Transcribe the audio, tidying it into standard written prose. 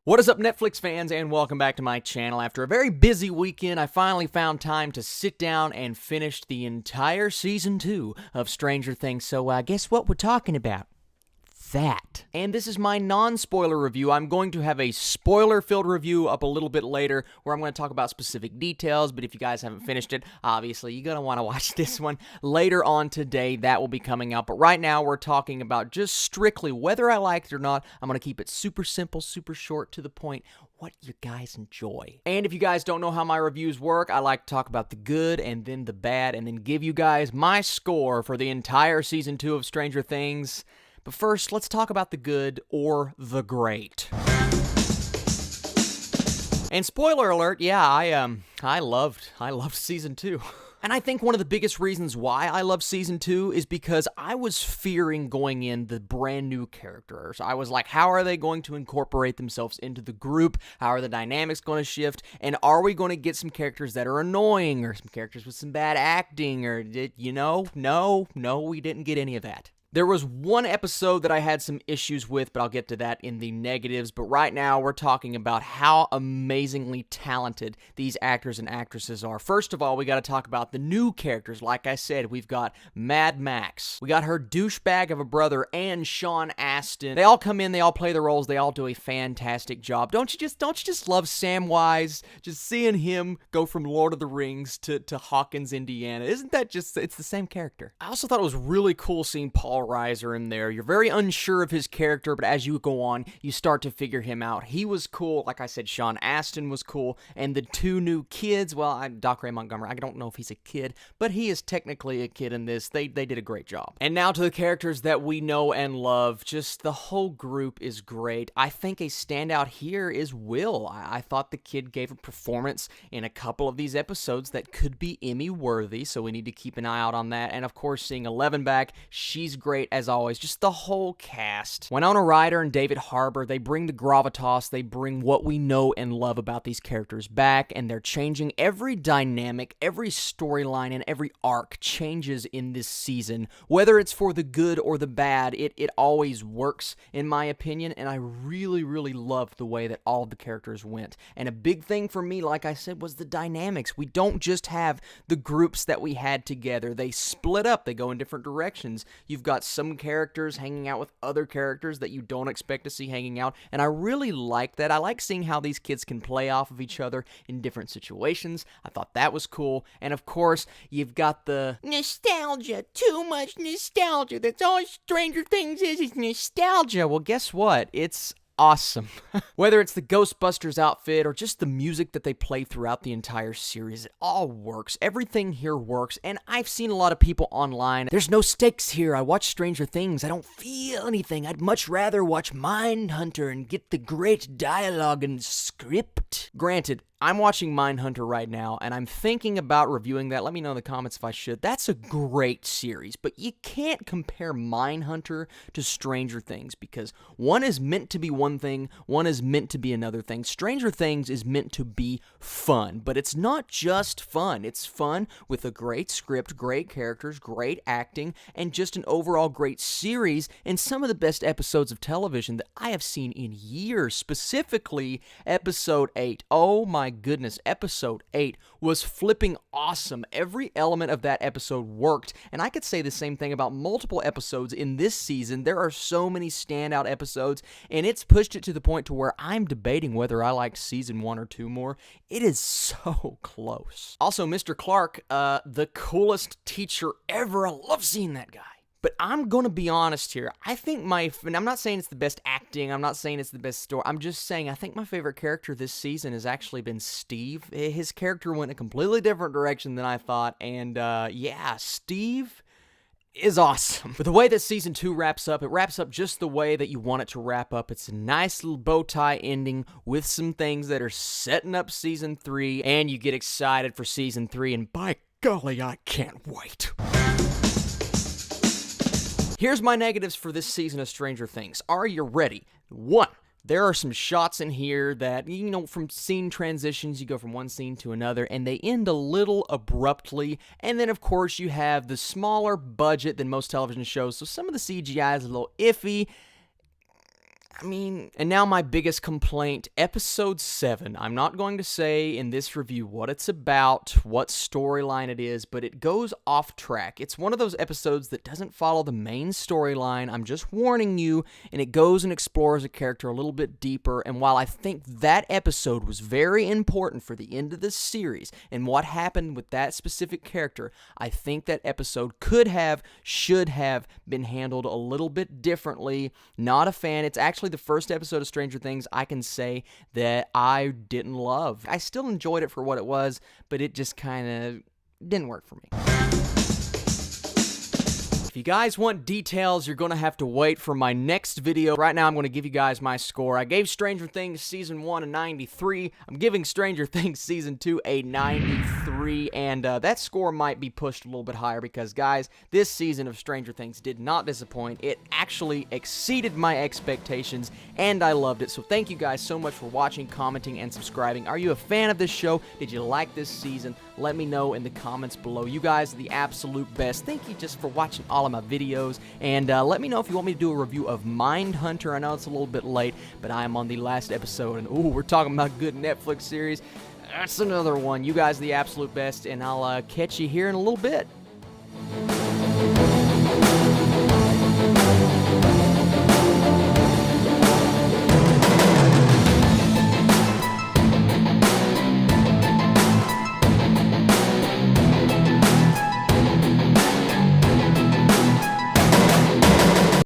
What is up, Netflix fans, and welcome back to my channel. After a very busy weekend, I finally found time to sit down and finish the entire Season 2 of Stranger Things, so guess what we're talking about? That. And this is my non-spoiler review. I'm going to have a spoiler-filled review up a little bit later where I'm going to talk about specific details, but if you guys haven't finished it, obviously you're going to want to watch this one later on today. That will be coming out, but right now we're talking about just strictly whether I liked it or not. I'm going to keep it super simple, super short, to the point, what you guys enjoy. And if you guys don't know how my reviews work, I like to talk about the good and then the bad and then give you guys my score for the entire Season 2 of Stranger Things. But first, let's talk about the good or the great. And spoiler alert, yeah, I loved Season 2. And I think one of the biggest reasons why I love Season 2 is because I was fearing going in the brand new characters. I was like, how are they going to incorporate themselves into the group? How are the dynamics going to shift? And are we going to get some characters that are annoying or some characters with some bad acting or, no, we didn't get any of that. There was one episode that I had some issues with, but I'll get to that in the negatives. But right now, we're talking about how amazingly talented these actors and actresses are. First of all, we got to talk about the new characters. Like I said, we've got Mad Max. We got her douchebag of a brother and Sean Astin. They all come in, they all play the roles, they all do a fantastic job. Don't you just love Samwise? Just seeing him go from Lord of the Rings to Hawkins, Indiana. Isn't that just, it's the same character. I also thought it was really cool seeing Paul Reiser in there. You're very unsure of his character, but as you go on, you start to figure him out. He was cool. Like I said, Sean Astin was cool. And the two new kids, well, Doc Ray Montgomery, I don't know if he's a kid, but he is technically a kid in this. They did a great job. And now to the characters that we know and love. Just the whole group is great. I think a standout here is Will. I thought the kid gave a performance in a couple of these episodes that could be Emmy worthy, so we need to keep an eye out on that. And of course, seeing Eleven back, she's great as always. Just the whole cast. Winona Ryder and David Harbour, they bring the gravitas, they bring what we know and love about these characters back, and they're changing every dynamic, every storyline, and every arc changes in this season. Whether it's for the good or the bad, it always works, in my opinion, and I really, really loved the way that all of the characters went. And a big thing for me, like I said, was the dynamics. We don't just have the groups that we had together. They split up. They go in different directions. You've got some characters hanging out with other characters that you don't expect to see hanging out, and I really like that. I like seeing how these kids can play off of each other in different situations. I thought that was cool. And of course, you've got the nostalgia. Too much nostalgia. That's all Stranger Things is nostalgia. Well, guess what? It's awesome. Whether it's the Ghostbusters outfit or just the music that they play throughout the entire series, it all works. Everything here works, and I've seen a lot of people online, there's no stakes here. I watch Stranger Things. I don't feel anything. I'd much rather watch Mindhunter and get the great dialogue and script. Granted, I'm watching Mindhunter right now, and I'm thinking about reviewing that. Let me know in the comments if I should. That's a great series, but you can't compare Mindhunter to Stranger Things because one is meant to be one thing, one is meant to be another thing. Stranger Things is meant to be fun, but it's not just fun. It's fun with a great script, great characters, great acting, and just an overall great series, and some of the best episodes of television that I have seen in years, specifically Episode 8. Oh my goodness, Episode 8 was flipping awesome. Every element of that episode worked, and I could say the same thing about multiple episodes in this season. There are so many standout episodes, and it's pushed it to the point to where I'm debating whether I like Season 1 or 2 more. It is so close. Also, Mr. Clark, the coolest teacher ever. I love seeing that guy. But I'm going to be honest here. I think and I'm not saying it's the best acting. I'm not saying it's the best story. I'm just saying I think my favorite character this season has actually been Steve. His character went a completely different direction than I thought. And yeah, Steve is awesome. But the way that Season 2 wraps up, it wraps up just the way that you want it to wrap up. It's a nice little bow tie ending with some things that are setting up Season 3. And you get excited for Season 3. And by golly, I can't wait. Here's my negatives for this season of Stranger Things. Are you ready? 1. There are some shots in here that, from scene transitions, you go from one scene to another, and they end a little abruptly. And then, of course, you have the smaller budget than most television shows, so some of the CGI is a little iffy. And now my biggest complaint, episode 7. I'm not going to say in this review what it's about, what storyline it is, but it goes off track. It's one of those episodes that doesn't follow the main storyline. I'm just warning you, and it goes and explores a character a little bit deeper, and while I think that episode was very important for the end of this series and what happened with that specific character, I think that episode should have been handled a little bit differently. Not a fan. It's actually the first episode of Stranger Things I can say that I didn't love. I still enjoyed it for what it was, but it just kind of didn't work for me. If you guys want details, you're going to have to wait for my next video. Right now, I'm going to give you guys my score. I gave Stranger Things Season 1 a 93. I'm giving Stranger Things Season 2 a 93, and that score might be pushed a little bit higher because, guys, this season of Stranger Things did not disappoint. It actually exceeded my expectations, and I loved it. So thank you guys so much for watching, commenting, and subscribing. Are you a fan of this show? Did you like this season? Let me know in the comments below. You guys are the absolute best. Thank you just for watching all of my videos, and let me know if you want me to do a review of Mindhunter. I know it's a little bit late, but I am on the last episode, and ooh, we're talking about good Netflix series. That's another one. You guys are the absolute best, and I'll catch you here in a little bit.